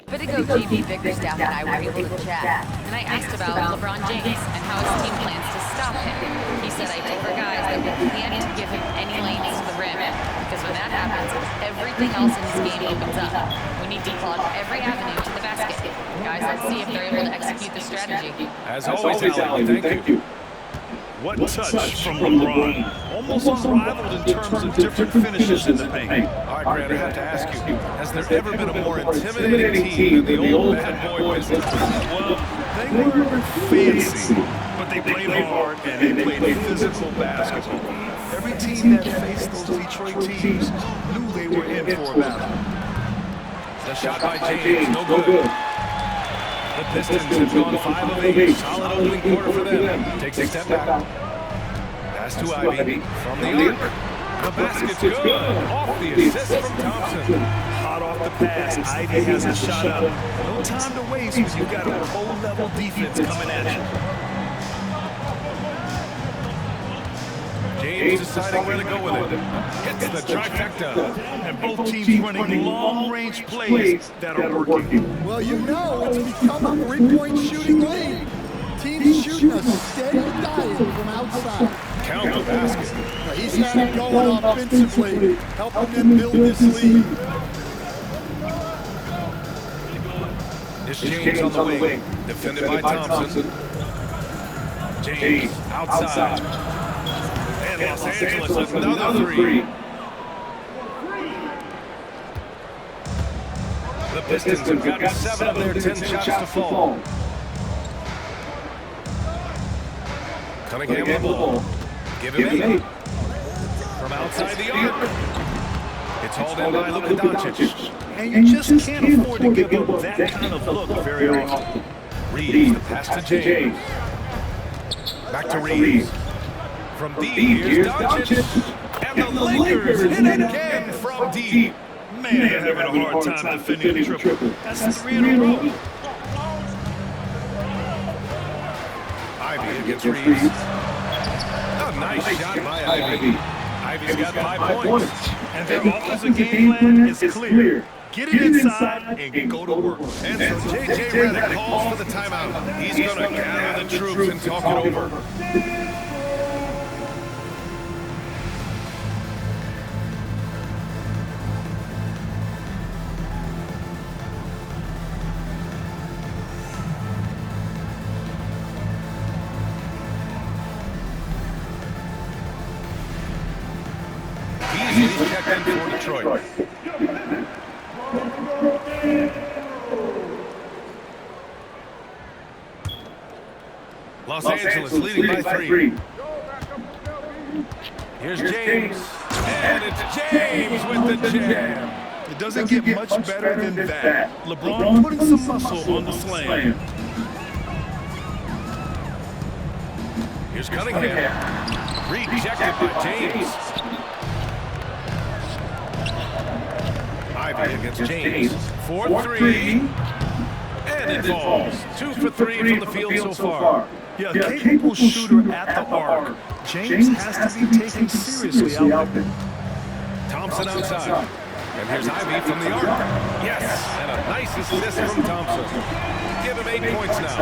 Bit ago, GB Bickerstaff and I were able to chat, and I asked about LeBron James and how his team plans to stop him. He said, I told our guys that we can't give him any lanes to the rim, because when that happens, everything else in his game opens up. We need to clog every avenue to the basket. Guys, let's see if they're able to execute the strategy. As always, Allie, thank you. What touch from LeBron. Almost unrivaled in terms of different finishes in the paint. All right, Grant, I have to ask you, has there ever been a more intimidating team than the old bad boy Pistons? Well, they weren't fancy, but they played hard and they played physical basketball. Every team that faced those Detroit teams knew they were in for a battle. The shot by James, no good. The Pistons have gone 5 of 8. Solid opening quarter for them. Takes a step back. Pass to Ivy from the arc. The basket's good. Off the assist from Thompson. Hot off the pass, Ivy has a shot up. No time to waste when you've got a low-level defense coming at you. James deciding where to go with it. Hits the trifecta. And both teams running long-range plays that are working. Well, you know it's become a three-point shooting league. Teams shooting a steady diet from outside. Count the basket. He's had it going offensively, helping them build this lead. It's James on the wing. Defended by Thompson. James outside. Los Angeles with another three. The Pistons have gotten 7 of their 10 shots to fall. Cunningham with the ball. Give him 8. From outside the arc. It's hauled in by Luka Doncic. And you just can't afford to give up that kind of look very often. Reeves, the pass to James. Back to Reeves. From deep, here's Doncic. And the Lakers hit it again from deep. Man, they're having a hard time defending the triple. That's 3 in a row. Ivy against Reeves. A nice shot by Ivy. Ivy's got 5 points. And their offensive game plan is clear. Get it inside and go to work. And so J.J. Redick calls for the timeout. He's going to gather the troops and talk it over. He's checked in for Detroit. Los Angeles leading by 3. Here's James. And it's James with the jam. It doesn't get much better than that. LeBron putting some muscle on the slam. Here's Cunningham. Rejected by James. Ivy against James. 4-3. And it falls. 2 for 3 from the field so far. Yeah, a capable shooter at the arc. James has to be taken seriously out there. Thompson outside. And here's Ivy from the arc. Yes, and a nice assist from Thompson. Give him 8 points now.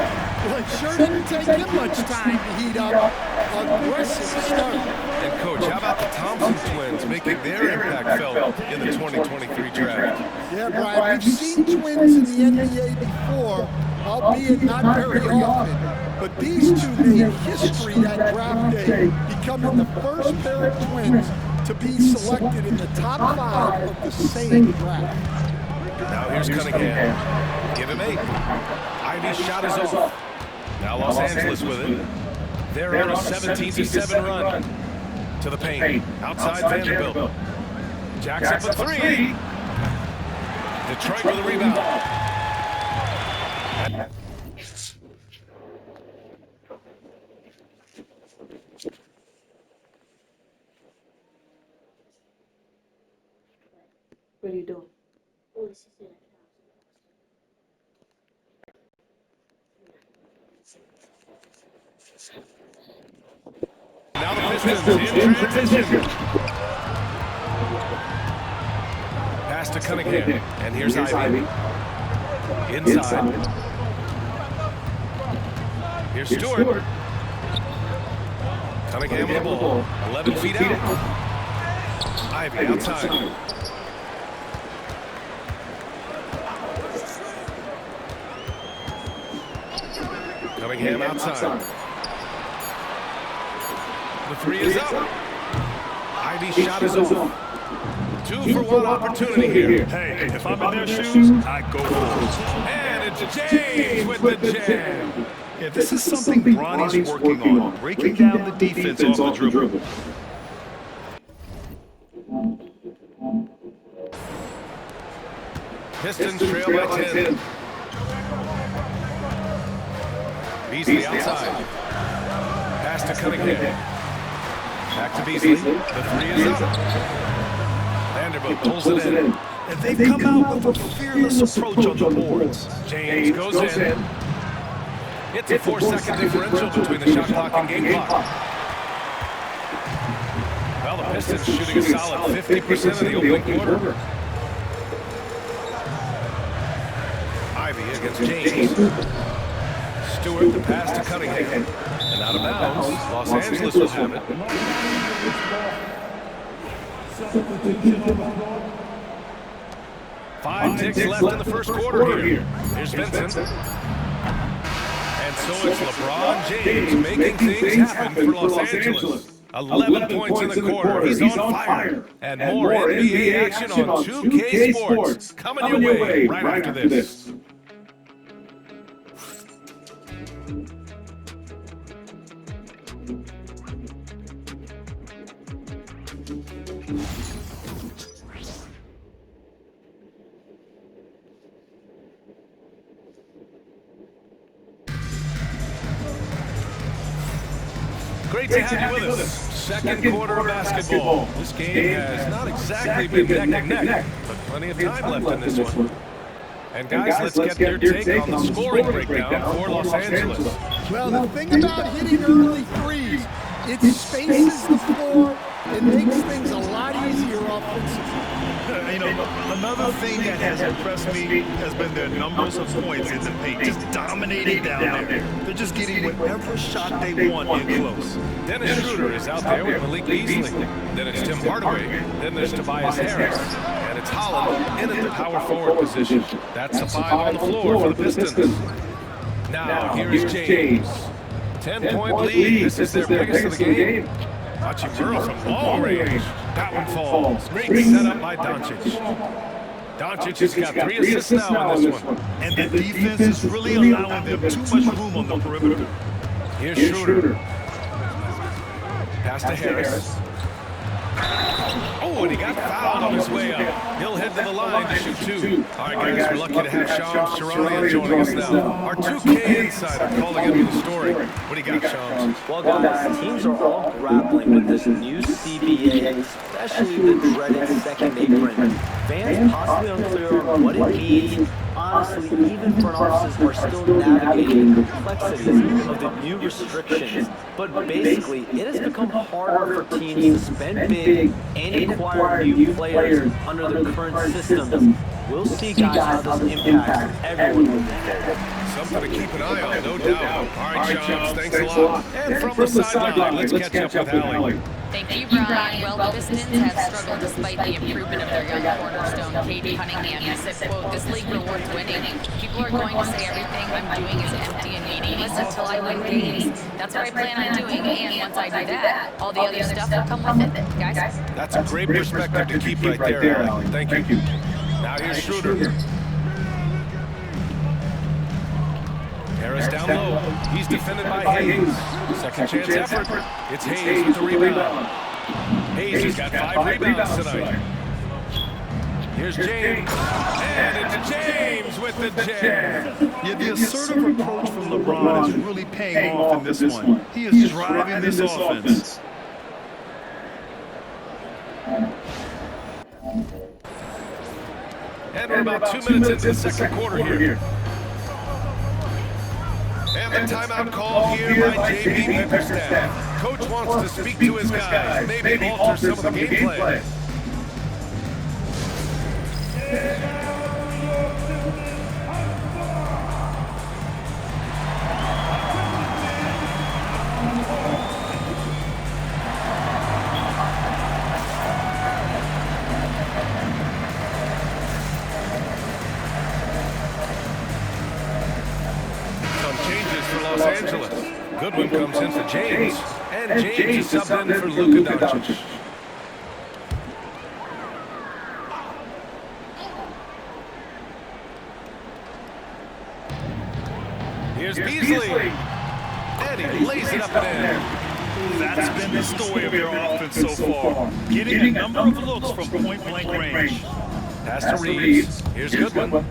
Well, it sure didn't take him much time to heat up. Aggressive start. And Coach, how about the Thompson twins making their impact felt in the 2023 draft? Yeah, Brian, we've seen twins in the NBA before, albeit not very often. But these two made history that draft day, becoming the first pair of twins to be selected in the top 5 of the same draft. Now here's Cunningham. Give him 8. Ivy's shot is off. Now Los Angeles with it. They're on a 17-7 run. To the paint. Outside Vanderbilt. Jackson for 3. Detroit with a rebound. What are you doing? Now the Pistons in transition. Pass to Cunningham. And here's Ivy. Inside. Here's Stewart. Cunningham with the ball. 11 feet out. Ivy outside. Cunningham outside. The three is up. Ivy's shot is off. 2 for 1 opportunity here. Hey, if I'm in their shoes, I go for it. And it's James with the jam. Yeah, this is something Bronny's working on, breaking down the defense off the dribble. Pistons trail by 10. Beasley outside. Pass to Cunningham. Back to Beasley. The three is up. Vanderbilt pulls it in. And they've come out with a fearless approach on the boards. James goes in. It's a 4-second differential between the shot clock and game clock. Well, the Pistons shooting a solid 50% of the opening quarter. Ivy against James. Stewart, the pass to Cunningham. And out of bounds, Los Angeles will have it. 5 ticks left in the first quarter here. Here's Vincent. And so it's LeBron James making things happen for Los Angeles. 11 points in the quarter. He's on fire. And more NBA action on 2K Sports coming your way right after this. Great to have you with us. Second quarter of basketball. This game has not exactly been neck and neck, but plenty of time left in this one. And guys, let's get your take on the scoring breakdown for Los Angeles. Well, the thing about hitting early threes, it spaces the floor. It makes things a lot easier offensively. You know, another thing that has impressed me has been their numbers of points in the paint, just dominating down there. They're just getting whatever shot they want in close. Dennis Schroeder is out there with Malik Beasley. Then it's Tim Hardaway. Then there's Tobias Harris. And it's Holland in at the power forward position. That's the 5 on the floor for the Pistons. Now, here is James. 10-point lead. This is their biggest of the game. Hachimura from ball range. That one falls. Great setup by Doncic. Doncic has got 3 assists now in this one. And the defense is really allowing them too much room on the perimeter. Here's Schroeder. Pass to Harris. Oh, and he got fouled on his way up. He'll head to the line to shoot 2. All right, guys, we're lucky to have Shams Charania joining us now. Our 2K insider calling into the story. What do you got, Shams? Well, guys, teams are all grappling with this new CBA, especially the dreaded second apron. Fans possibly unclear on what it means. Honestly, even front offices are still navigating the complexities of the new restrictions. But basically, it has become harder for teams to spend big and acquire new players under the current system. We'll see, guys, how this impacts everyone moving forward. Something to keep an eye on, no doubt. All right, Shams, thanks a lot. And from the sideline, let's catch up with Allie. Thank you, Brian. Well, the Pistons have struggled despite the improvement of their young cornerstone, Cade Cunningham. He said, quote, "This league we're worth winning. People are going to say everything I'm doing is empty and meaningless until I win games. That's what I plan on doing, and once I do that, all the other stuff will come with it." Guys? That's a great perspective to keep right there, Allie. Thank you. Now here's Schroeder. Harris down low. He's defended by Hayes. Second chance effort. It's Hayes with the rebound. Hayes has got 5 rebounds tonight. Here's James. And it's James with the jam. Yeah, the assertive approach from LeBron is really paying off in this one. He is driving this offense. And we're about 2 minutes into the second quarter here. And the timeout call here by J.B. Bickerstaff. Coach wants to speak to his guys, maybe alter some of the game plan. Los Angeles. Goodwin comes in for James, and James is subbed in for Luka Doncic. Here's Beasley, and he lays it up and in. That's been the story of their offense so far. Getting a number of looks from point-blank range. Pass to Reeves. Here's Goodwin.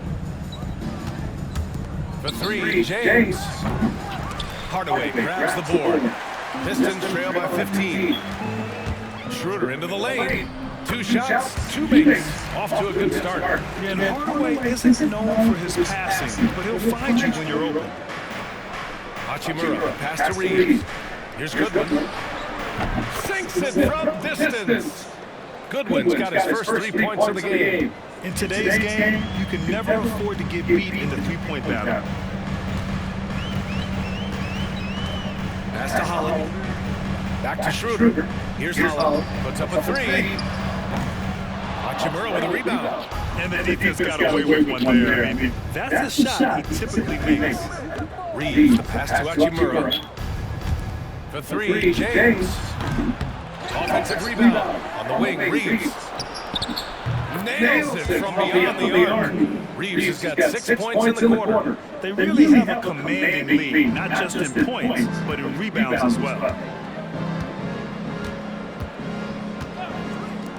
For three, James. Hardaway grabs the board. Pistons trail by 15. Schroeder into the lane. 2 shots, 2 makes. Off to a good start. And Hardaway isn't known for his passing, but he'll find you when you're open. Hachimura, pass to Reeves. Here's Goodwin. Sinks it from distance. Goodwin's got his first 3 points of the game. In today's game, you can never afford to get beat in the three-point battle. Pass to Holland. Back to Schroeder. Here's Holland. Puts up a 3. Hachimura with a rebound. And the defense got away with one there. I mean, that's a shot he typically makes. Reeves, the pass to Hachimura. For 3, James. Offensive rebound. On the wing, Reeves. Nails it from beyond the arc. Reeves has got 6 points in the quarter. They really have a commanding lead, not just in points, but in rebounds as well.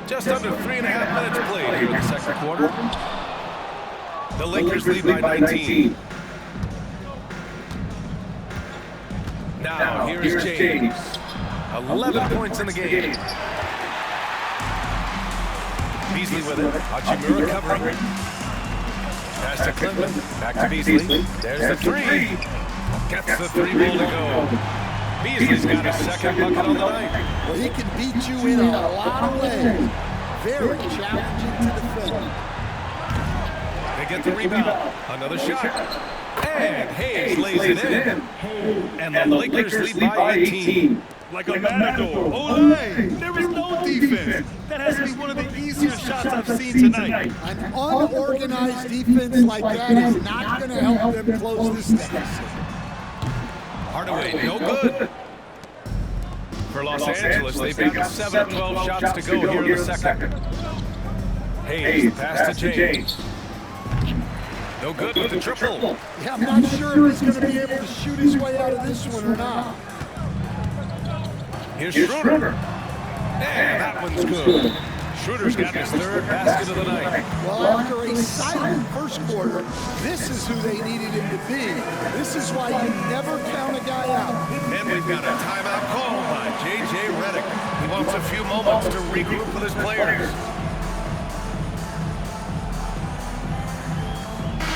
Just under 3.5 minutes played here in the second quarter. The Lakers lead by 19. Now, here is James. 11 points in the game. Beasley with it. Hachimura covering. Pass to Clinton. Back to Beasley. There's the 3. Gets the 3 ball to go. Beasley's got a second bucket on the night. Well, he can beat you in a lot of ways. Very challenging to defend. They get the rebound. Another shot. And Hayes lays it in. And the Lakers lead by 18. Like a matador. Olay! There is no defense. That has to be one of the easier shots I've seen tonight. An unorganized defense like that is not going to help them close this deficit. Hardaway, no good. For Los Angeles, they've got 7 of 12 shots to go here in the second. Hayes, pass to James. No good with the triple. Yeah, I'm not sure if he's going to be able to shoot his way out of this one or not. Here's Schroeder. And that one's good. Schroeder's got his 3rd basket of the night. Well, after a silent first quarter, this is who they needed him to be. This is why you never count a guy out. And we've got a timeout call by J.J. Redick. He wants a few moments to regroup with his players.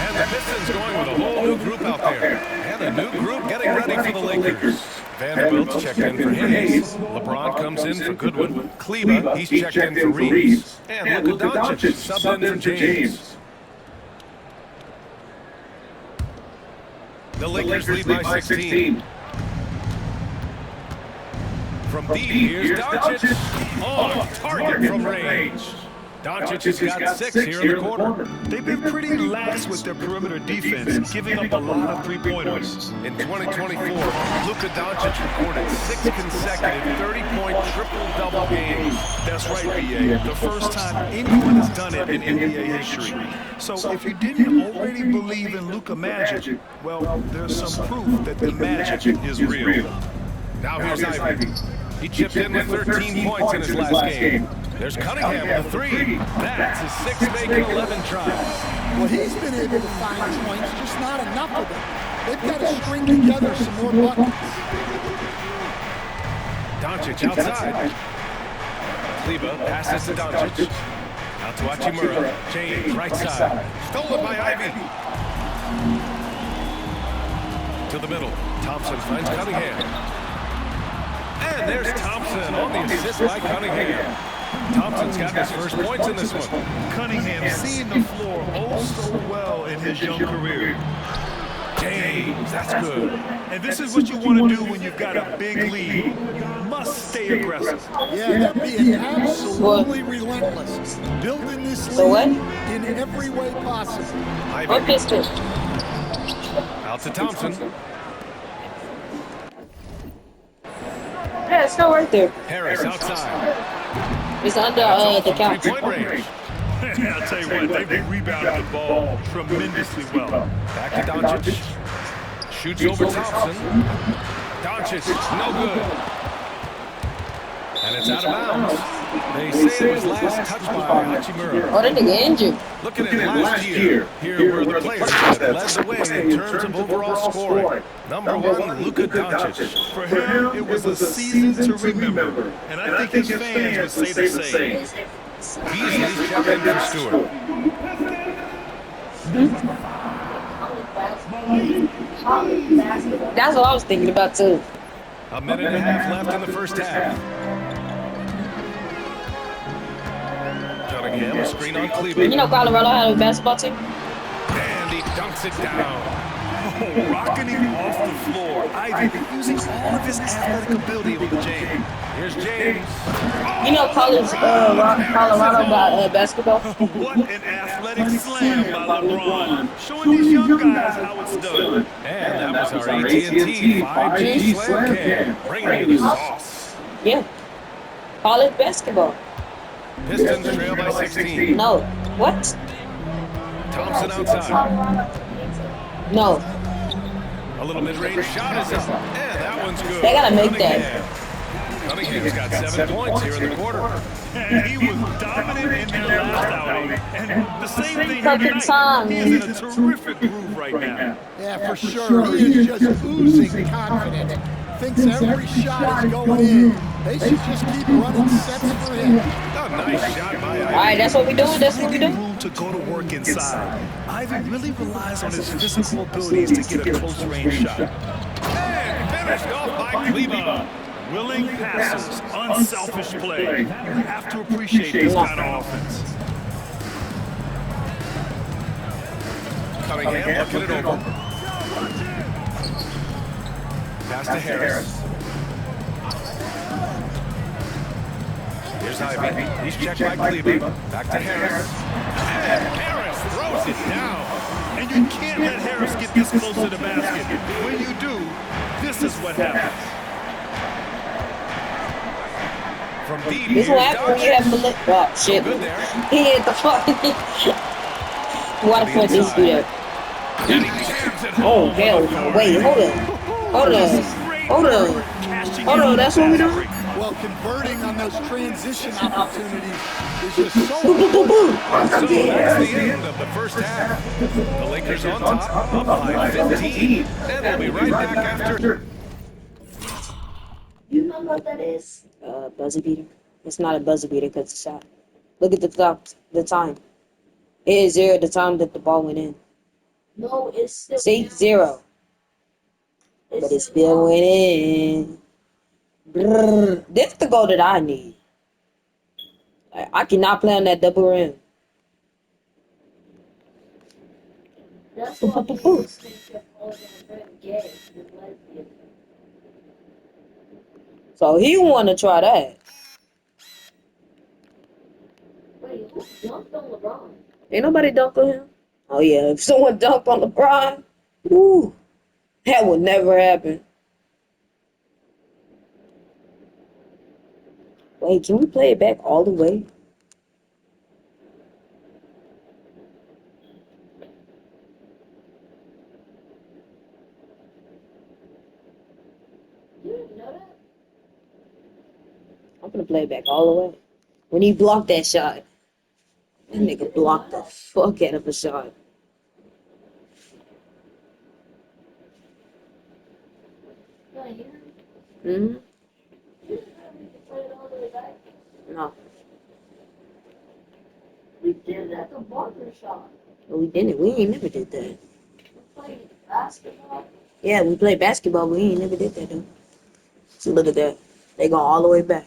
And the Pistons going with a whole new group out there. And a new group getting ready for the Lakers. Vanderbilt's checked in for Hayes. LeBron comes in for Goodwin. Kleba, he's checked in for Reeves. And Luka Doncic subbed in for James. The Lakers lead by 16. From deep, here's Doncic. On target from range. Doncic has got 6 here in the quarter. They've been pretty lax with their perimeter defense, giving up a lot of three-pointers. In 2024, Luka Doncic recorded 6 consecutive 30-point triple-double games. That's right, B.A. The first time anyone has done it in NBA history. So if you didn't already believe in Luka Magic, well, there's some proof that the magic is real. Now here's Ivy. He chipped in with 13 points in his last game. There's Cunningham with a 3. That's his 6th make in 11 tries. Well, he's been able to find points, just not enough of them. They've got to string together some more buckets. Doncic outside. Kleba passes to Doncic. Out to Hachimura. James, right side. Stolen by Ivy. To the middle. Thompson finds Cunningham. And there's Thompson on the assist by Cunningham. Thompson's got his first points in this one. Cunningham seeing the floor oh so well in his young career. James, that's good. And this is what you want to do when you've got a big lead. You must stay aggressive. Yeah, they're being absolutely relentless. Building this lead in every way possible. Ivy. Pistol. Out to Thompson. Yeah, it's still right there. Harris outside. It's under That's off the from couch. three-point range. I'll tell you what, they've rebounded the ball tremendously well. Back to Doncic. Shoots over Thompson. Doncic, no good. And it's out of bounds. They say it was last touched by Hachimura. Oh, that nigga injured. Looking at last year, here were the players that led the way in terms of overall scoring. Number one, Luka Doncic. For him, it was a season to remember. And I think his fans would say the same. Beasley checked in for Stewart. That's what I was thinking about too. A minute and a half left in the first half. Cunningham, a screen on You Cleveland. know Colorado had a basketball team? And he dunks it down. Rocking him off the floor. Ivy using all of his athletic ability on the jam. Here's James. You know Colorado got basketball? What an athletic slam by LeBron. Showing these young guys how it's done. And that was our AT&T 5G slam cam. Bringing you the sauce. Yeah. College basketball. Pistons trail by 16. No. What? Thompson outside. No. A little mid-range shot is up. And that one's good. They gotta make that. Cunningham's got 7 points here in the quarter. And he was dominant in their last outing. And the same thing here Perfect tonight. time. He is in a terrific groove right now. Yeah, for sure. He is just oozing confidence. Thinks every shot is going in. They should just keep running sets for him. A nice shot by Ivy. All right, that's what we doing. That's what we Taking doing. room to go to work inside. Ivy really relies on his physical abilities to get a close range shot. And finished off by Cleveland. Willing passes, unselfish play. You have to appreciate this kind of offense. Cunningham looking it over. Pass to Harris. Here's Ivy. He's checked by Cleveland. Back to Harris. And Harris throws it down. And you can't let Harris get this close to the basket. When you do, this is what happens. From deep, This is what happens when you have to look. Oh, shit. Good there. He hit the fucking. Why the fuck did he do that? And he jams it Oh, home. hell no. Wait, hold on. Hold on. Hold on. Hold on, that's what we doing? Well, converting on those transition opportunities is just so Boom, boom, boom, boom. So that's the end of the first half. The Lakers on top, up by 15. And they'll be right back after. You know what that is? Buzzer beater. It's not a buzzer beater because it's a shot. Look at the time. It is 0 the time that the ball went in. No, it's still. See, 0. But it still went in. Brrr. This is the goal that I need. I cannot play on that double rim. That's why people think that all that gay and lesbian. So he want to try that. Wait, who dunked on LeBron? Ain't nobody dunk on him. Oh yeah, if someone dunked on LeBron, woo, that would never happen. Wait, can we play it back all the way? You didn't know that? I'm gonna play it back all the way. When he blocked that shot, that nigga blocked the fuck out of a shot. No, you didn't. Mm-hmm. You didn't have me to play it all the way back. No. did at the barber shop. No, we didn't. We ain't never did that. We played basketball. Yeah, we played basketball, but we ain't never did that though. So look at that. They going all the way back.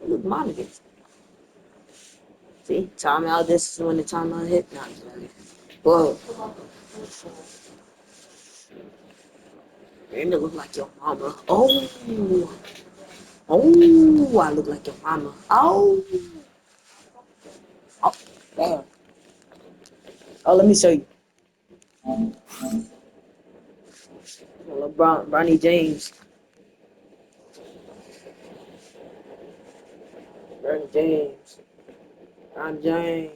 Look, monitors. See, timeout. This is when the timeout hit. Nah, whoa. And it look like your mama. Oh. Oh, I look like your mama. Oh. Oh, damn. Oh, let me show you. LeBron, Bronny James. Bronny James. Ron James.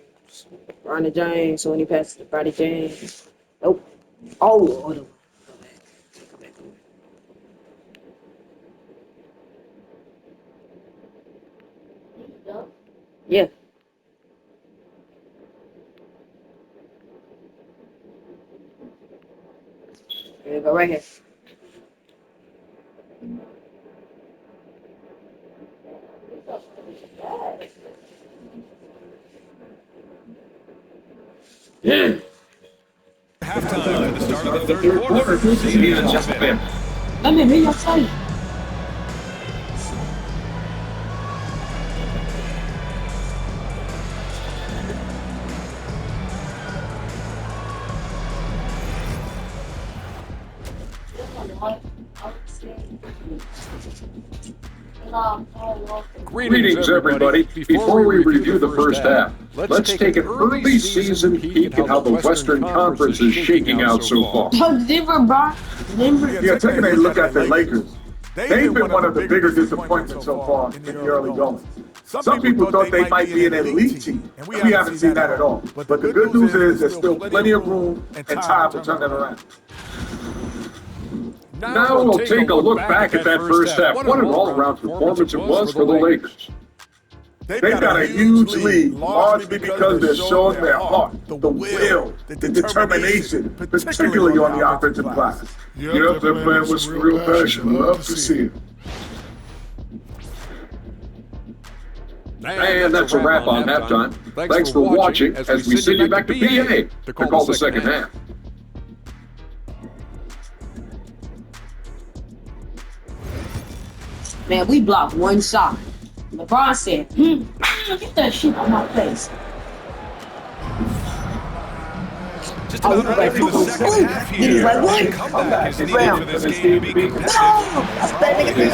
Ronnie James. So when he passes to Bronny James. Nope. Oh, hold on. Come back. Yeah. Here we go, right here. Halftime to the start of the third quarter. Seasons just been. Let me read your side. Greetings, everybody. Before we review the first half, let's take an early season peek at how the Western Conference is shaking out so far. Oh, Denver, bro. Denver. Yeah, taking a look at the Lakers. They've been one of the bigger disappointments so far in the early going. Some people thought they might be an elite team, and we haven't seen that at all. But the good news is there's still plenty of room and time to turn it around. Now we'll take a look back at that first half. What an all-around performance it was for the Lakers. They've got a huge lead, largely because they're showing their heart, the will, the determination, particularly on the offensive glass. Yep, they're playing with some real passion. Love to see it. And that's a wrap on halftime. Thanks for watching as we send you back to PA to call the second half. Man, we blocked one shot. LeBron said, get that shit on my face. Just about ready for the second half here. He's like, what? Comeback is needed for this game to be competitive.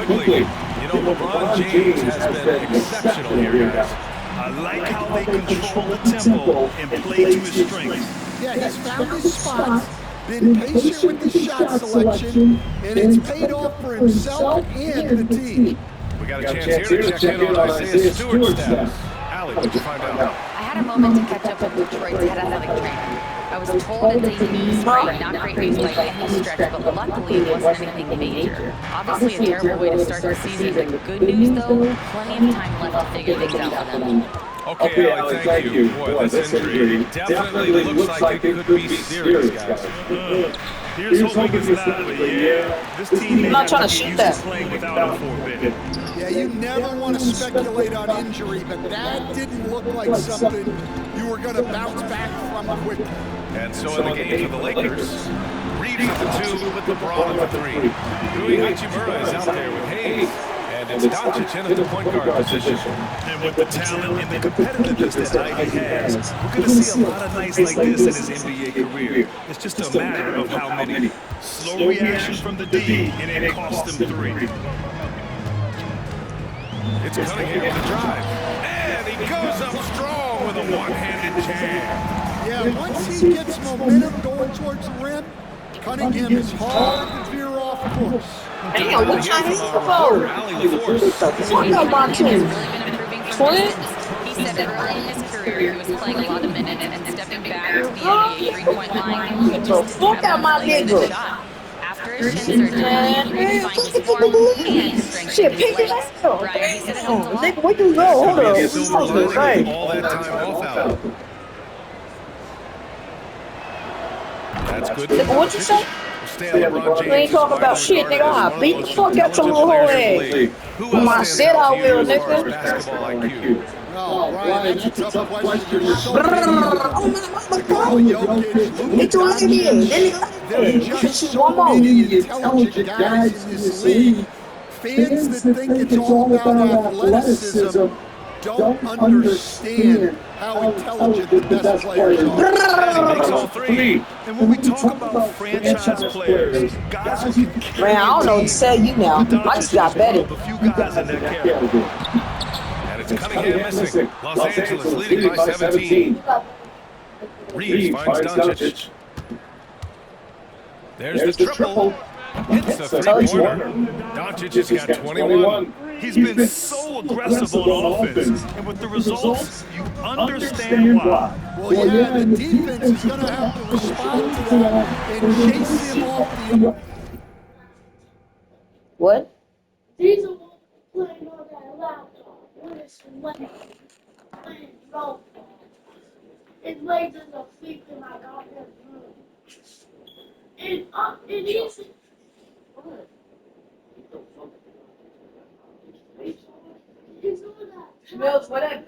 Quickly, you know, LeBron James has been exceptional here, guys. I like how they control the tempo and play to his strengths. Yeah, he's found his spots, been patient with the shot selection, and it's paid off for himself and the team. We got a chance here to check in on Isaiah Stewart's status. Allie, what'd you find out? I had a moment to catch up with Detroit's head athletic trainer. I was told it's a knee sprain, not great news by any stretch, but luckily it wasn't anything major. Obviously a terrible way to start the season, but good news though, plenty of time left to figure things out for them. Okay, Allie, thank you. Boy, this injury definitely looks like it could be serious, guys. Here's hoping it's not, but yeah, this team I'm not trying to is shoot used to that. playing without him for a bit. Yeah, you never want to speculate on injury, but that didn't look like something you were going to bounce back from quickly. And so in the game for the Lakers, Reed at the 2 with LeBron at the 3. Rui Hachimura is out there with Hayes. And it's Doncic in at the point guard position. And with the talent and the competitiveness that Ivy has, we're going to see a lot of nights like this in his NBA career. It's just a matter of how many. Slow reaction from the D, and it cost him 3. It's Cunningham with the drive. And he goes up strong with a one-handed jam. Yeah, once he gets momentum going towards the rim, Cunningham is hard to veer off course. Damn, what y'all hate for? Fuck up my team. What? He said early in his career he was playing a lot of minutes and stepping back to the NBA three-point line. He just Fuck out my nigga. shot. After his shin surgery, he refined his form and strengthened Shit, his pick it legs. up. Brian, he said it helped a lot. Nigga, where you go? Hold on. Could be a What's silver supposed to lining say? with all that time off out. That's good. Nigga, what you say? You ain't talking about shit, nigga. I'll beat the fuck out your little whole ass. I said I will, nigga. Basketball IQ. Oh, Brian, that's a tough question. There's so many of Oh them. my Nikola Jokic, Luka Get your lady in. Doncic. There are You should just shoot so one more. many intelligent guys in this league. Fans that think it's all about athleticism don't understand how intelligent the best players are. And he makes all three. And when we talk about franchise players, guys who can carry Man, I don't know what to tell you now. Luka I just Doncic got is one better. of the few guys in that category. And it's Cunningham missing. Los Angeles leading by 17. Reeves finds Doncic. There's the triple. Hits the three-pointer. Doncic has got 21. He's been so aggressive on offense. And with the results, you understand why. Well, yeah, the defense is going to have to respond to that and chase him off the... What? These are playing on that laptop. When it's playing Roblox. It lays in the feet in my goddamn room. It is. What? It's all that. Mills, what is it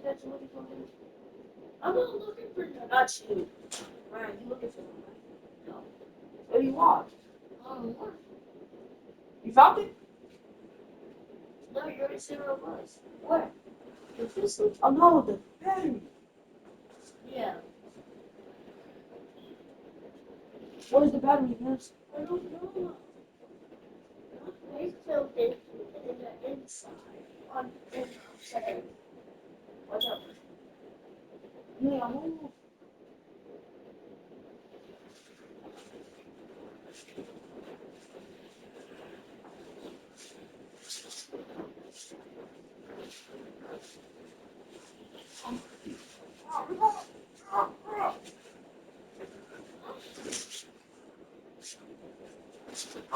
that you're looking for? I'm not looking for that. Not you. Ryan, you looking for something? No. What do you want? What? You found it? No, you already said where it was. Where? The pistol? Oh no, the battery. Yeah. What is the battery, Mills? I don't know. They filled it in the inside. On the inside. What's up? Yeah, move.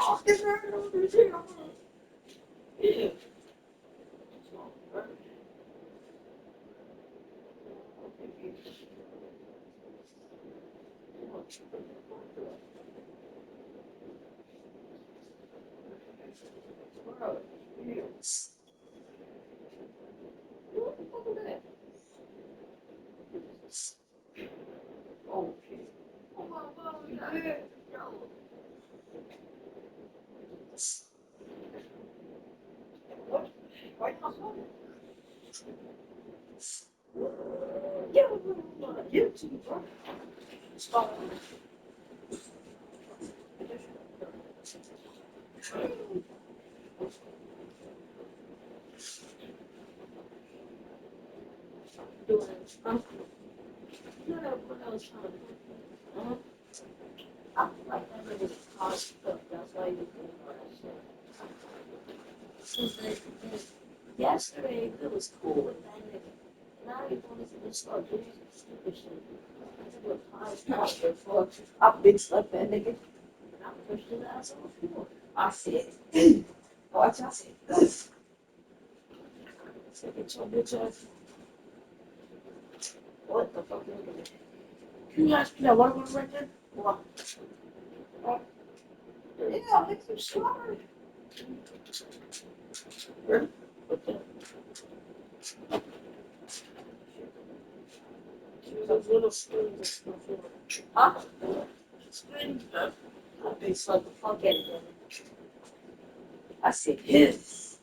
Oh, it's right over here. Yeah. What the fuck is that? Okay. Oh my God, yeah. What? Why not? Yeah, YouTube, bro. Stop. Doing it. You know what I was trying to do? I feel like that nigga's hard stuff. That's why you doing all that shit. Yesterday, it was cool with that nigga. Now he wants to start doing some stupid shit. I big slept that nigga. And I pushed his ass on the floor. I said, watch, I said, get your bitch ass. What the fuck is it? Can you ask me that water bottle right there? What? Yeah, make some slime. Ready? What the? Those little spoons. Huh? Spoons. I big slept the fuck out of them. I said, yes.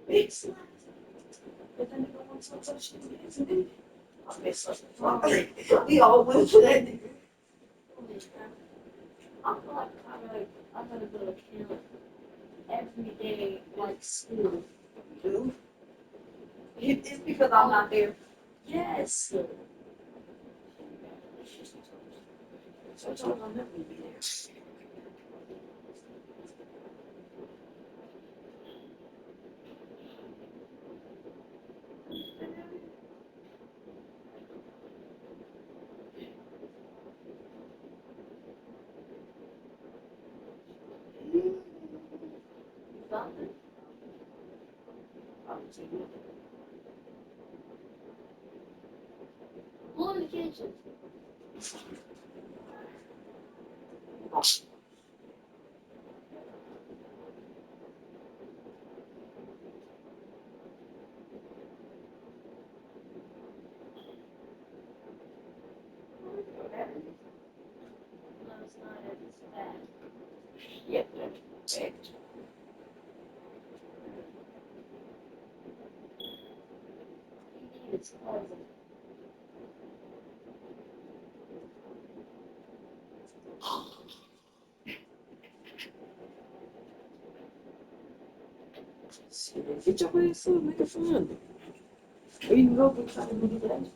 Big slap. But then nigga wants to touch his hands and then I mess up the fuck. We all went for that nigga. I feel like I gotta go to camp every day like school. Dude. It's because I'm not there. Yes. Sometimes I'll never be there. Go in the kitchen. Get your ass up, make it fun. Or you can go get trying to do that.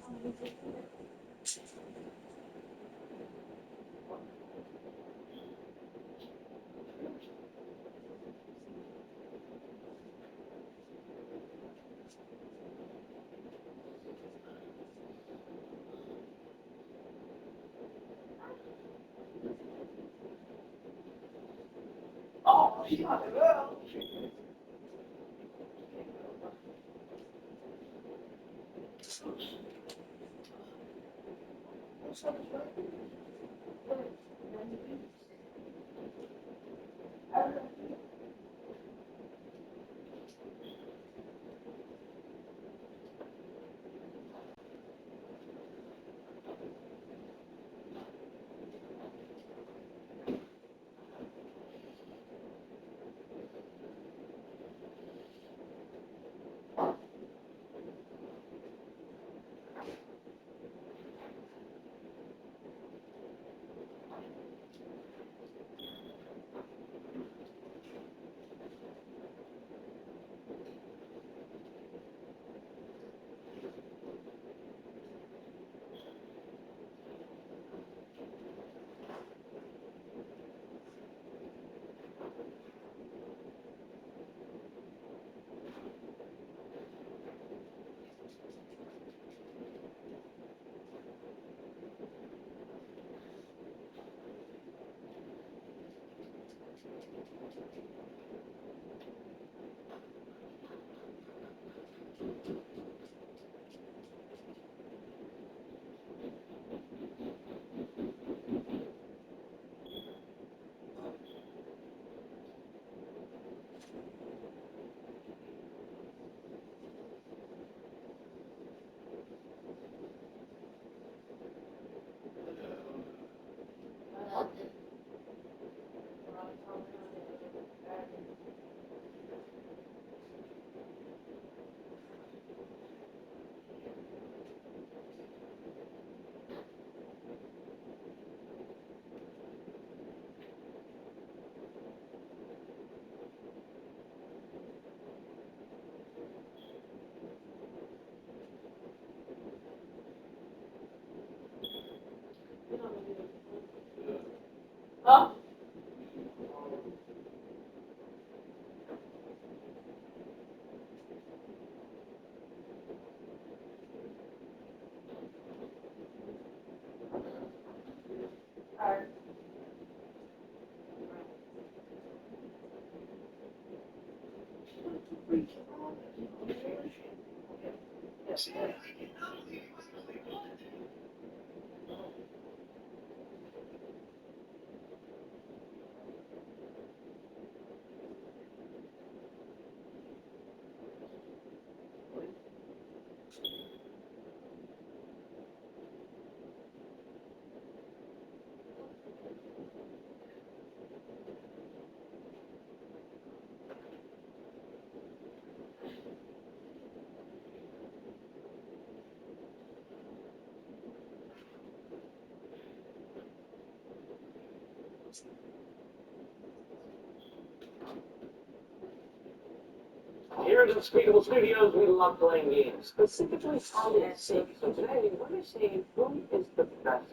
Here at Unspeakable Studios, we love playing games, specifically hide and seek. So today, we're going to see who is the best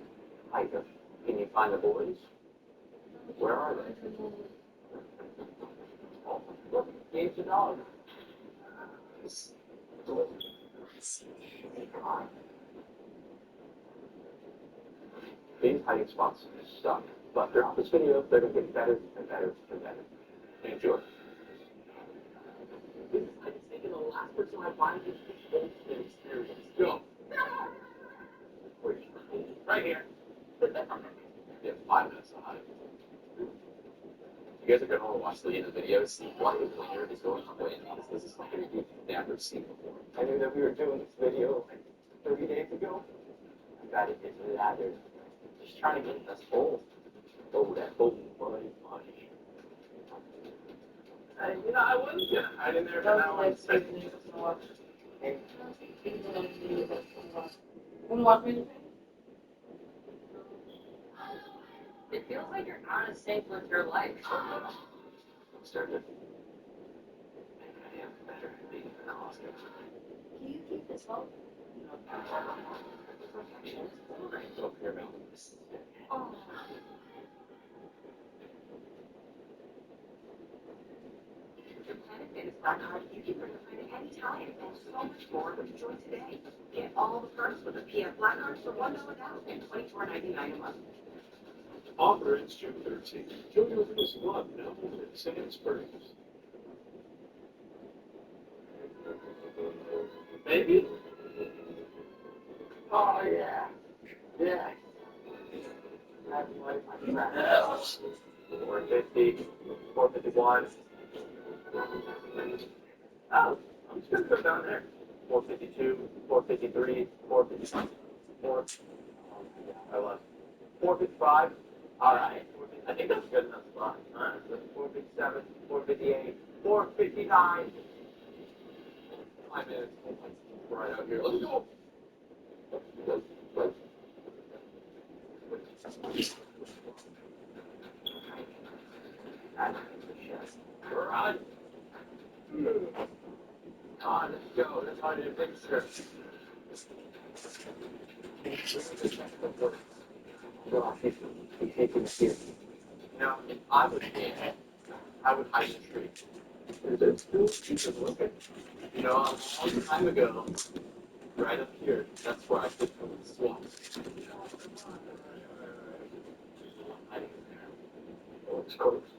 hider. Can you find the boys? Where are they? Oh, look, Gabe's a dog. These hiding spots suck, but throughout this video, they're going to get better and better and better. Enjoy. I just think the last person I find is experience. Go. Right here. Yeah, 5 minutes to hide. You guys are going to watch the end of the video to see what the player is going to win, because this is something you've never seen before. I knew that we were doing this video like 30 days ago. I got it into the ladder. Just trying to get this hole. Oh, that hole money. I wasn't gonna hide in there, but now I'm expecting you to watch. It feels like you're not as safe with your life. I'm starting to think I am better at being an Oscar. Can you keep this phone? Oh. You can bring a friend at any time and so much more to enjoy today. Get all the perks with a PF Black Card for $1 down and $24.99 a month. Offer ends June 13th. Join your newest club now at Sandsburg. Maybe. Oh, yeah. Yeah. 450, 451. Oh, I'm just gonna go down there. 452, 453, 454. I love 455. All right. I think that's a good enough spot. All right. So 457, 458, 459. 5 minutes. Right out here. Let's go. Right. On, let's go. That's how I do picture. Now, if I was in, I would hide in the tree. There's still people looking. You know, a long time ago, right up here, that's where I could come and swap. Hiding in there. Oh, it's close.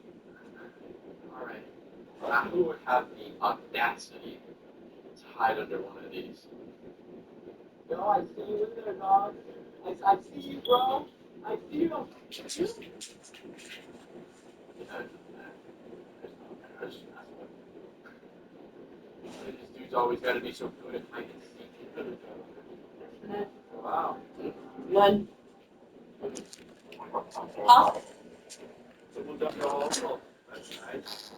All right. Now, who would have the audacity to hide under one of these? Yo, I see you in there, dog. I see you, bro. I see you. This dude's always got to be so good at hiding and seeking. Wow. One. Off. Someone got all of them. That's nice.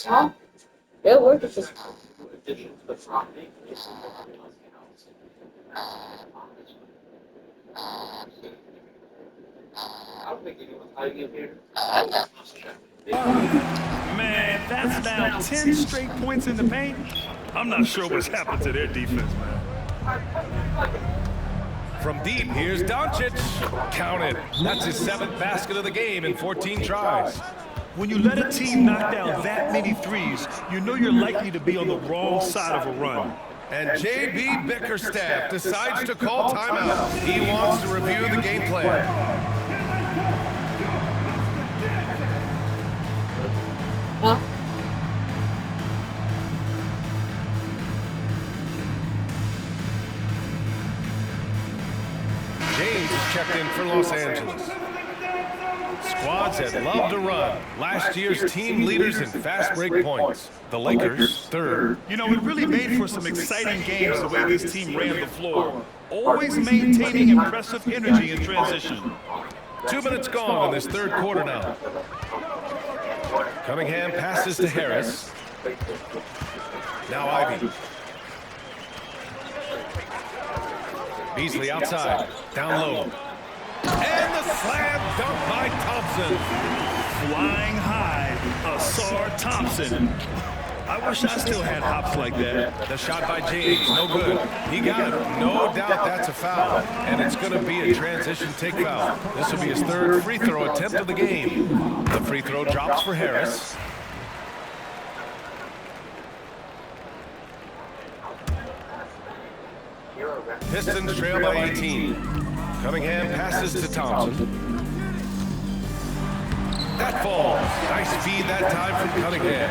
Huh? It'll work if it's Addition to the property. I don't think anyone's hiding in here. Man, that's now 10 straight points in the paint. I'm not sure what's happened to their defense, man. From deep, here's Doncic. Count it. That's his 7th basket of the game in 14 tries. When you let a team knock down that many threes, you know you're likely to be on the wrong side of a run. And J.B. Bickerstaff decides to call timeout. He wants to review the game plan. huh? James is checked in for Los Angeles. Squads that love to run. Last year's team leaders in fast break points. The Lakers, 3rd. You know, it really made for some exciting games the way this team ran the floor, always maintaining impressive energy in transition. 2 minutes gone in this 3rd quarter now. Cunningham passes to Harris. Now Ivy. Beasley outside, down low. And the slam dunk by Thompson. Flying high, Asar Thompson. I wish I still had hops like that. The shot by James, no good. He got it. No doubt that's a foul. And it's going to be a transition take foul. This will be his 3rd free throw attempt of the game. The free throw drops for Harris. Pistons trail by 18. Cunningham passes to Thompson. That falls. Nice speed that time from Cunningham.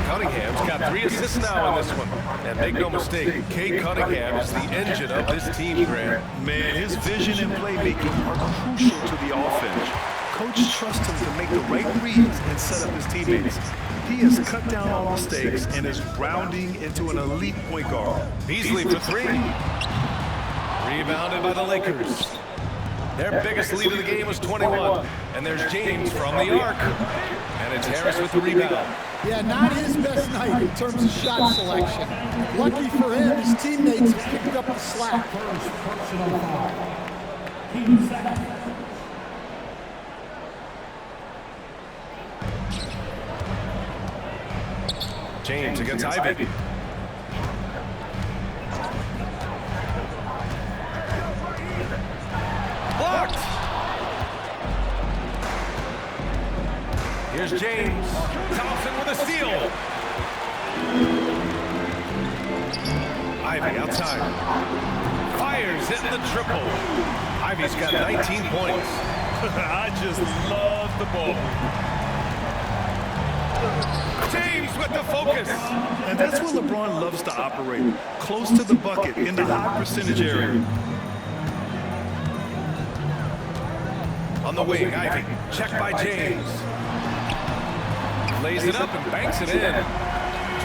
Cunningham's got 3 assists now in this one. And make no mistake, Cade Cunningham is the engine of this team, Grant. Man, his vision and playmaking are crucial to the offense. Coach trusts him to make the right reads and set up his teammates. He has cut down on mistakes and is rounding into an elite point guard. Beasley for 3. Rebounded by the Lakers. Their biggest lead of the game was 21. And there's James from the arc. And it's Harris with the rebound. Yeah, not his best night in terms of shot selection. Lucky for him, his teammates have picked up the slack. James against Ivy. Blocked. Here's James. Thompson with a steal. Ivy outside. Fires in the triple. Ivy's got 19 points. I just love the ball. James with the focus. And that's where LeBron loves to operate. Close to the bucket in the high percentage area. On the wing, Ivy. Checked by James. Lays it up and banks it in.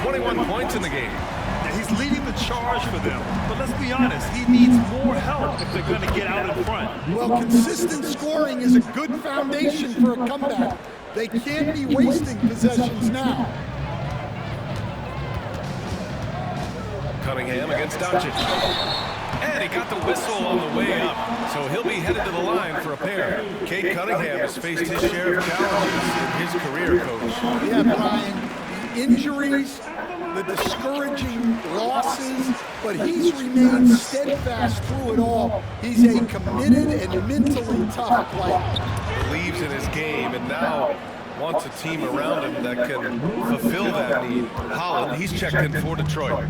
21 points in the game. Yeah, he's leading the charge for them. But let's be honest, he needs more help if they're going to get out in front. Well, consistent scoring is a good foundation for a comeback. They can't be wasting possessions now. Cunningham against Doncic. And he got the whistle on the way up, so he'll be headed to the line for a pair. Cade Cunningham has faced his share of challenges in his career, Coach. Yeah, Brian, the injuries, the discouraging losses, but he's remained steadfast through it all. He's a committed and mentally tough player. Believes in his game and now wants a team around him that can fulfill that need. Holland, he's checked in for Detroit.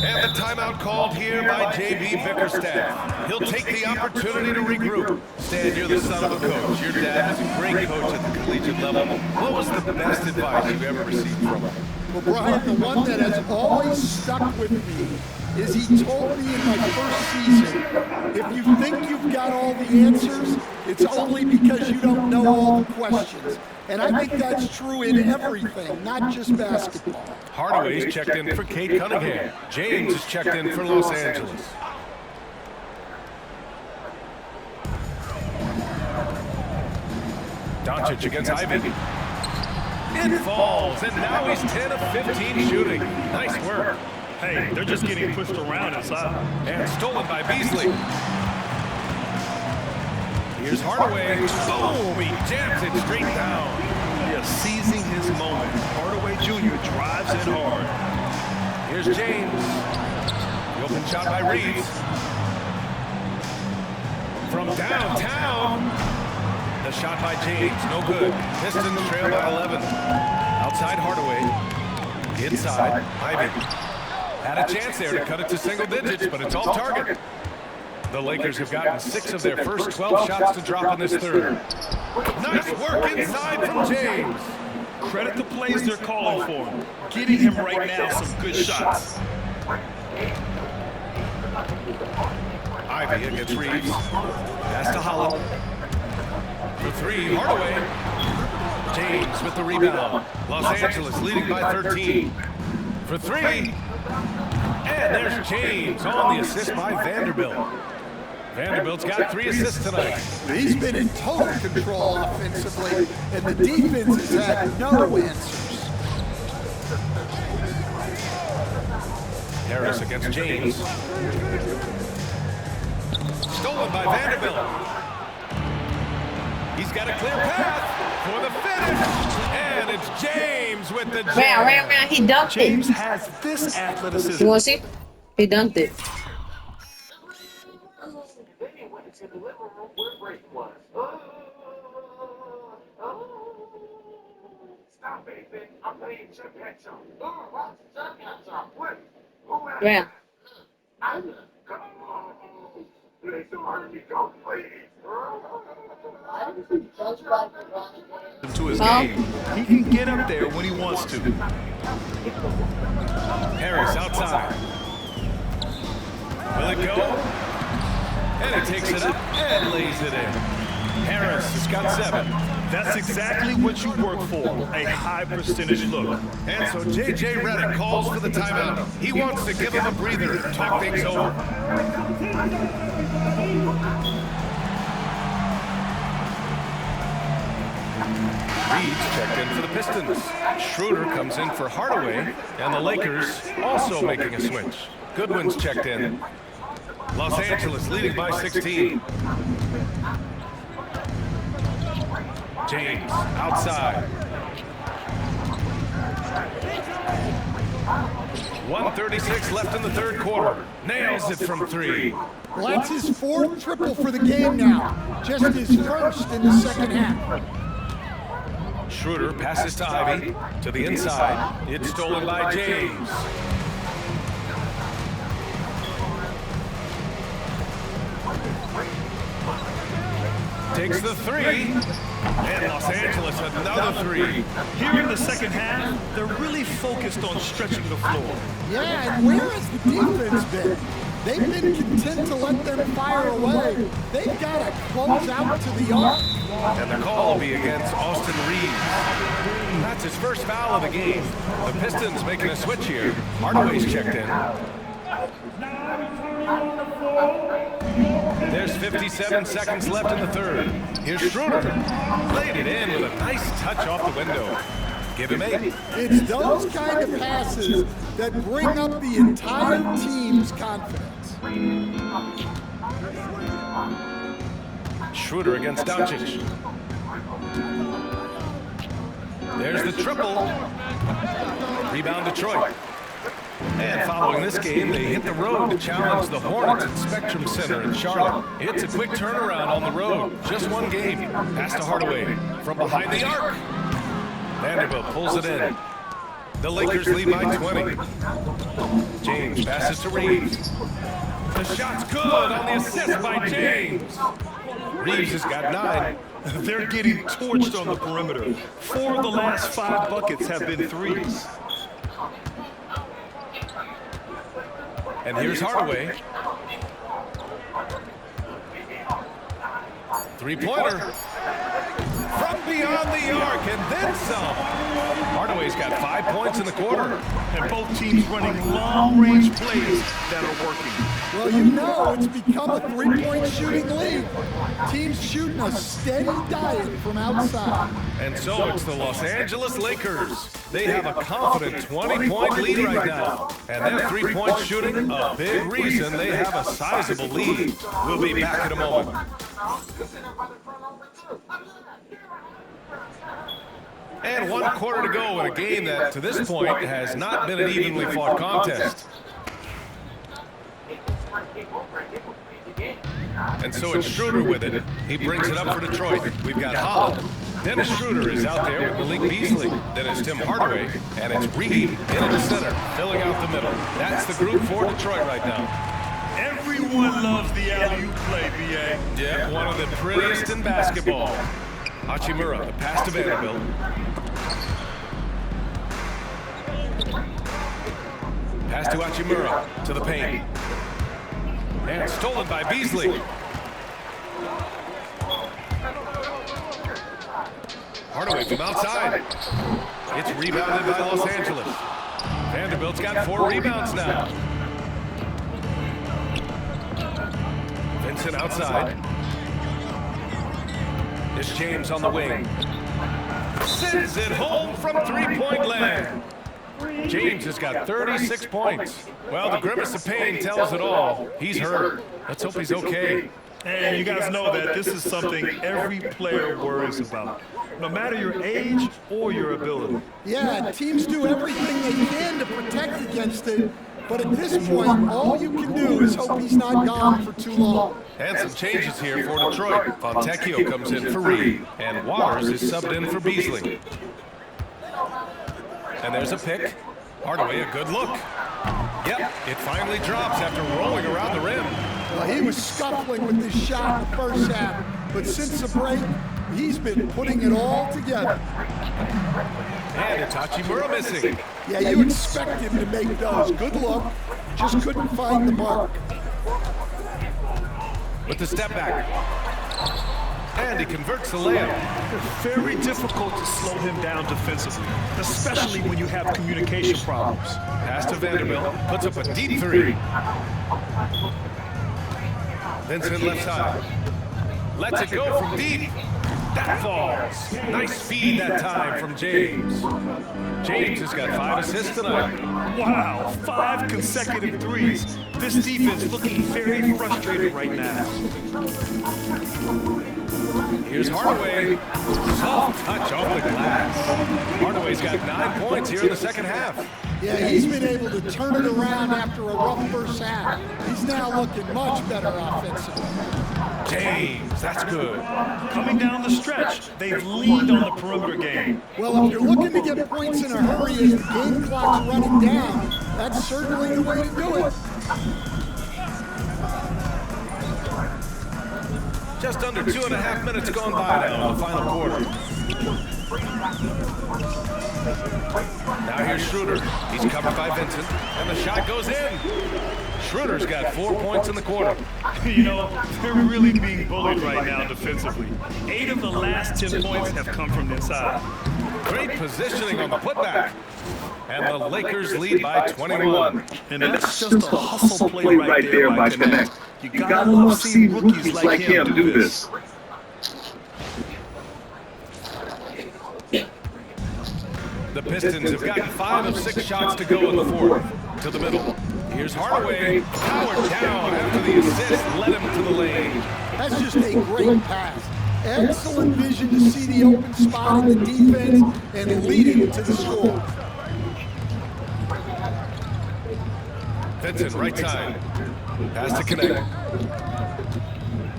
And the timeout called here by J.B. Bickerstaff. He'll take the opportunity to regroup. Stan, you're the son of a coach. Your dad is a great coach at the collegiate level. What was the best advice you've ever received from him? Well, Brian, the one that has always stuck with me is he told me in my first season, if you think you've got all the answers, it's only because you don't know all the questions. And I think that's true in everything, not just basketball. Hardaway's checked in for Cade Cunningham. James is checked in for Los Angeles. Doncic against Ivy. It falls, and now he's 10 of 15 shooting. Nice work. Hey, they're just getting pushed around inside. And stolen by Beasley. Here's Hardaway. Boom! He jams it straight down. Yeah, seizing his moment. Hardaway Jr. drives in hard. Here's James. The open shot by Reeves. From downtown. The shot by James, no good. Pistons trail by 11. Outside Hardaway. Inside, Ivy. Had a chance there to cut it to single digits, but it's all target. The Lakers have gotten 6 of their first 12 shots to drop in this third. Nice work inside from James. Credit the plays they're calling for him. Getting him right now some good shots. Ivy against Reeves. Pass to Holland. For 3, Hardaway. James with the rebound. Los Angeles leading by 13. For 3. And there's James on the assist by Vanderbilt. Vanderbilt's got 3 assists tonight. He's been in total control offensively, and the defense has had no answers. Harris against James. Stolen by Vanderbilt. He's got a clear path for the finish. And it's James with the jam. He dunked it. James has this athleticism. You want to see? He dunked it. Yeah. To his game. He can get up there when he wants to. Harris outside. Will it go? And he takes it up and lays it in. Harris has got 7. That's exactly what you work for, a high percentage look. And so J.J. Redick calls for the timeout. He wants to give him a breather and talk things over. Reeves checked in for the Pistons. Schroeder comes in for Hardaway, and the Lakers also making a switch. Goodwin's checked in. Los Angeles leading by 16. James outside. 1:36 left in the third quarter. Nails it from three. Well, that's his fourth triple for the game now. Just his first in the second half. Schroeder passes to Ivy. To the inside. It's stolen by James. Takes the three. And Los Angeles another three. Here in the second half, they're really focused on stretching the floor. Yeah, and where has the defense been? They've been content to let them fire away. They've got to close out to the arc. And the call will be against Austin Reeves. That's his first foul of the game. The Pistons making a switch here. Hardaway's checked in. There's 57 seconds left in the third. Here's Schroeder. Played it in with a nice touch off the window. Give him 8. It's those kind of passes that bring up the entire team's confidence. Schroeder against Doncic. There's the triple. Rebound Detroit. And following this game, they hit the road to challenge the Hornets at Spectrum Center in Charlotte. It's a quick turnaround on the road. Just one game. Pass to Hardaway from behind the arc. Vanderbilt pulls it in. The Lakers lead by 20. James passes to Reeves. The shot's good on the assist by James. Reeves has got 9. They're getting torched on the perimeter. 4 of the last 5 buckets have been threes. And here's Hardaway. Three-pointer. From beyond the arc, and then some. Hardaway's got 5 points in the quarter. And both teams running long-range plays that are working. Well, you know it's become a three-point shooting league. Teams shooting a steady diet from outside. And so it's the Los Angeles Lakers. They have a confident 20-point lead right now. And their three-point shooting, a big reason they have a sizable lead. We'll be back in a moment. And 1 quarter to go in a game that, to this point, has not been an evenly fought contest. And so it's Schroeder with it. He brings it up for Detroit. We've got Holland. Dennis Schroeder is out there with Malik Beasley. Then it's Tim Hardaway. And it's Reed in at the center, filling out the middle. That's the group for Detroit right now. Everyone loves the alley-oop play, B.A. Yeah, one of the prettiest in basketball. Hachimura, the pass to Vanderbilt. Pass to Hachimura, to the paint. And stolen by Beasley. Hardaway from outside. It's rebounded by Los Angeles. Vanderbilt's got 4 rebounds now. Vincent outside. It's James on the wing. Sends it home from three-point land. James has got 36 points. Well, the grimace of pain tells it all. He's hurt. Let's hope he's okay. And you guys know that this is something every player worries about, no matter your age or your ability. Yeah, teams do everything they can to protect against it, but at this point, all you can do is hope he's not gone for too long. And some changes here for Detroit. Fontecchio comes in for Reed, and Waters is subbed in for Beasley. And there's a pick. Hardaway, a good look. Yep, it finally drops after rolling around the rim. Well, he was scuffling with this shot in the first half, but since the break, he's been putting it all together. And it's Hachimura missing. Yeah, you expect him to make those. Good look, just couldn't find the mark. With the step back. And he converts the layup. Very difficult to slow him down defensively, especially when you have communication problems. Pass to Vanderbilt, puts up a deep three. Vincent left side. Lets it go from deep. That falls. Nice feed that time from James. James has got 5 assists tonight. Wow, 5 consecutive threes. This defense looking very frustrated right now. Here's Hardaway. Soft touch off the glass. Hardaway's got 9 points here in the second half. Yeah, he's been able to turn it around after a rough first half. He's now looking much better offensively. James, that's good. Coming down the stretch, they've leaned on the perimeter game. Well, if you're looking to get points in a hurry as the game clock's running down, that's certainly the way to do it. Just under 2.5 minutes gone by now in the final quarter. Now here's Schroeder. He's covered by Vincent, and the shot goes in. Schroeder's got 4 points in the quarter. You know, they're really being bullied right now defensively. 8 of the last 10 points have come from inside. Great positioning on the putback. And the Lakers lead by 21. And that's just a hustle play right there by Connect. You gotta love seeing rookies like him do this. The Pistons have gotten 5 of 6 shots to go in the fourth. To the middle. Here's Hardaway. Powered down after the assist led him to the lane. That's just a great pass. Excellent vision to see the open spot in the defense and lead it to the score. Vincent, right side. Pass to Connect.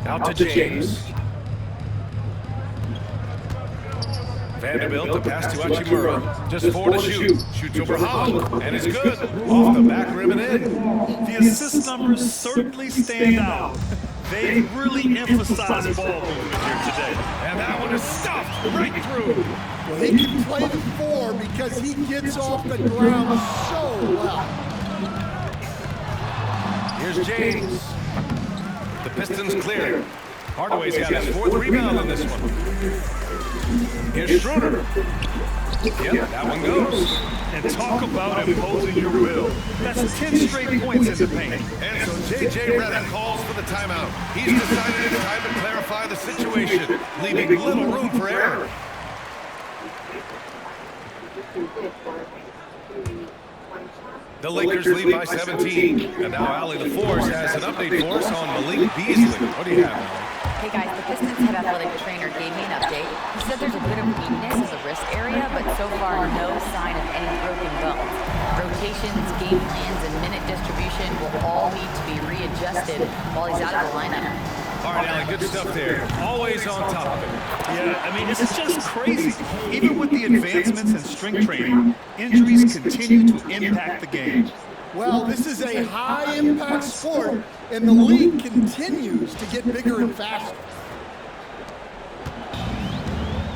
Out to James. Vanderbilt, the pass to Hachimura. Just 4 to shoot. Shoots over Holland, and it's good. Off the back rim and in. The assist numbers certainly stand out. They really emphasize ball movement here today. And that one is stuffed right through. Well, he can play the 4 because he gets off the ground so well. Here's James. The Pistons clear. Hardaway's got his 4th rebound on this one. Here's Schroeder. Yep, that one goes. And talk about imposing your will. That's 10 straight points in the paint. And so J.J. Redick calls for the timeout. He's decided it's time to clarify the situation, leaving little room for error. The Lakers lead by 17. And now Allie LaForce has an update for us on Malik Beasley. What do you have, Allie? Hey guys, the Pistons head athletic trainer gave me an update. He said there's a bit of weakness in the wrist area, but so far no sign of any broken bones. Rotations, game plans, and minute distribution will all need to be readjusted while he's out of the lineup. All right, Allie, good stuff there. Always on top of it. Yeah, I mean, it's just crazy. Even with the advancements in strength training, injuries continue to impact the game. Well, this is a high-impact sport, and the league continues to get bigger and faster.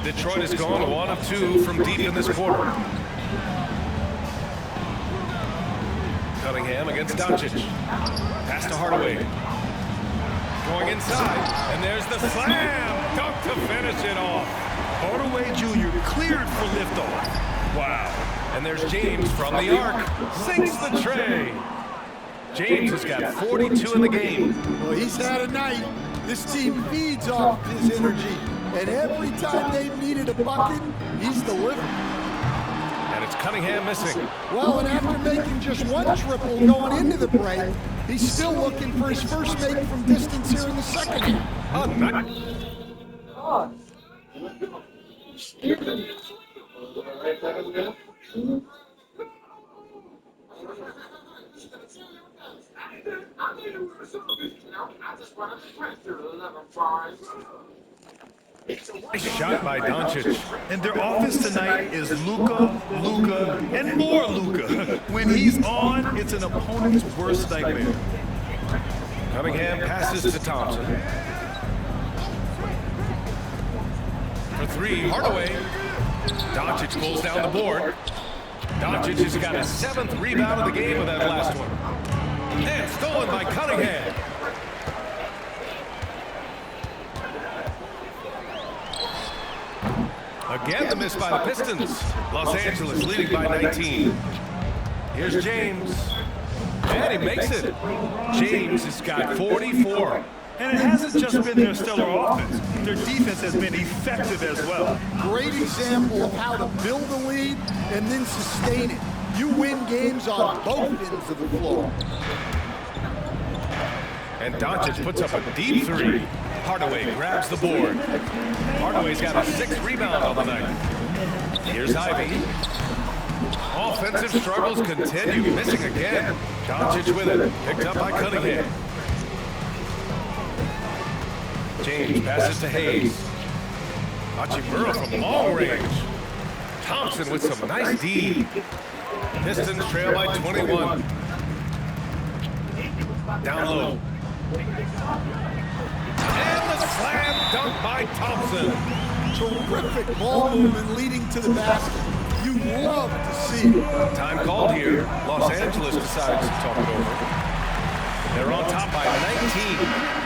Detroit has gone 1 of 2 from deep in this quarter. Cunningham against Doncic. Pass to Hardaway. Going inside, and there's the slam dunk to finish it off. Hardaway Jr. cleared for liftoff. Wow. And there's James from the arc. Sinks the tray. James has got 42 in the game. Well, he's had a night. This team feeds off his energy. And every time they've needed a bucket, he's delivered. And it's Cunningham missing. Well, and after making just 1 triple going into the break, he's still looking for his first make from distance here in the second half. Oh, nice. Nice shot by Doncic. And their offense tonight is Luka, and more Luka. When he's on, it's an opponent's worst nightmare. Cunningham passes to Thompson. For 3, Hardaway. Doncic pulls down the board. Doncic has got his 7th rebound of the game with that last one. And stolen by Cunningham. Again, the miss by the Pistons. Los Angeles leading by 19. Here's James. And he makes it. James has got 44. And it hasn't just been their stellar offense. Their defense has been effective as well. Great example of how to build a lead and then sustain it. You win games on both ends of the floor. And Doncic puts up a deep three. Hardaway grabs the board. Hardaway's got a 6th rebound on the night. Here's Ivy. Offensive struggles continue, missing again. Doncic with it, picked up by Cunningham. James passes to Hayes. Hachimura from long range. Thompson with some nice D. Pistons trail by 21. Down low. And the slam dunk by Thompson. Terrific ball movement leading to the basket. You love to see it. Time called here. Los Angeles decides to talk it over. They're on top by 19.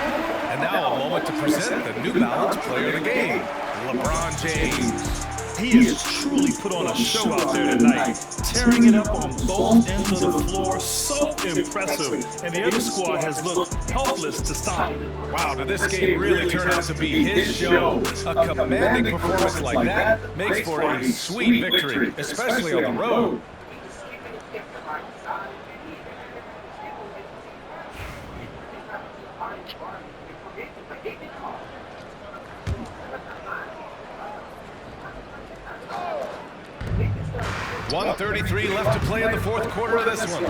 And now a moment to present the New Balance Player of the Game, LeBron James. He has truly put on a show out there tonight, tearing it up on both ends of the floor. So impressive. And the other squad has looked helpless to stop him. Wow, did this game really turn out to be his show? A commanding performance like that makes for a sweet victory, especially on the road. .133 left to play in the 4th quarter of this one.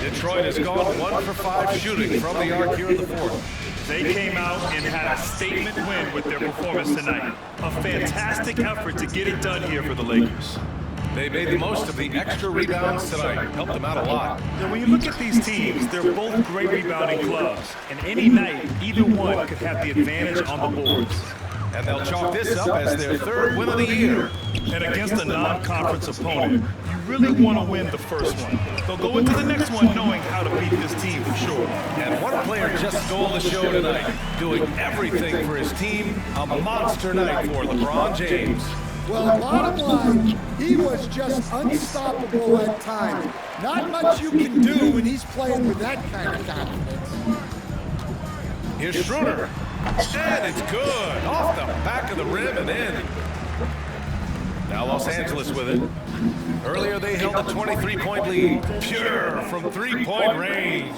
Detroit has gone 1 for 5 shooting from the arc here in the 4th. They came out and had a statement win with their performance tonight. A fantastic effort to get it done here for the Lakers. They made the most of the extra rebounds tonight. Helped them out a lot. Now, when you look at these teams, they're both great rebounding clubs. And any night, either one could have the advantage on the boards. And they'll chalk this up as their 3rd win of the year. And against a non-conference opponent, you really want to win the first one. They'll go into the next one knowing how to beat this team for sure. And one player just stole the show tonight, doing everything for his team. A monster night for LeBron James. Well, bottom line, he was just unstoppable at times. Not much you can do when he's playing with that kind of confidence. Here's Schroeder. And it's good. Off the back of the rim and in. Now Los Angeles with it. Earlier they held a 23-point lead. Pure from 3-point range.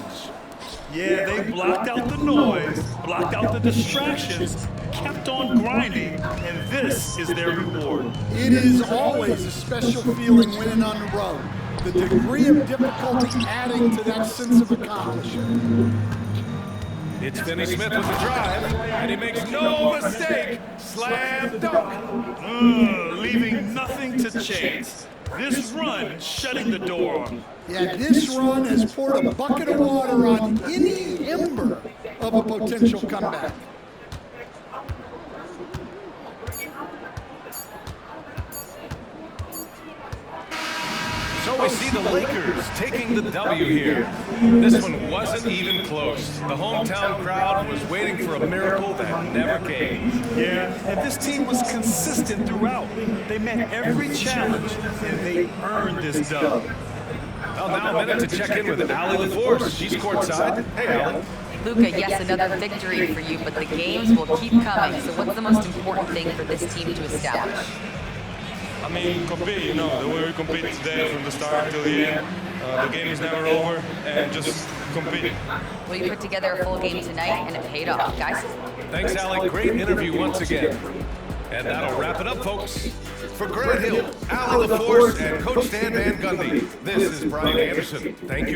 Yeah, they blocked out the noise, blocked out the distractions, kept on grinding, and this is their reward. It is always a special feeling winning on the road. The degree of difficulty adding to that sense of accomplishment. It's Finney Smith with the drive, and he makes no mistake. Slam dunk. Leaving nothing to chance. This run shutting the door on them. Yeah, this run has poured a bucket of water on any ember of a potential comeback. So we see the Lakers taking the W here. This one wasn't even close. The hometown crowd was waiting for a miracle that never came. Yeah, and this team was consistent throughout. They met every challenge, and they earned this dub. Well, now a minute to check in with Allie LaForce. She's courtside. Hey, Allie. Luka, yes, another victory for you, but the games will keep coming. So what's the most important thing for this team to establish? I mean, compete, you know, the way we compete today from the start till the end. The game is never over, and just compete. Well, you put together a full game tonight, and it paid off, guys. Thanks, Allie. Great interview once again. And that'll wrap it up, folks. For Grant Hill, Allie LaForce, and Coach Dan Van Gundy, this is Brian Anderson. Thank you.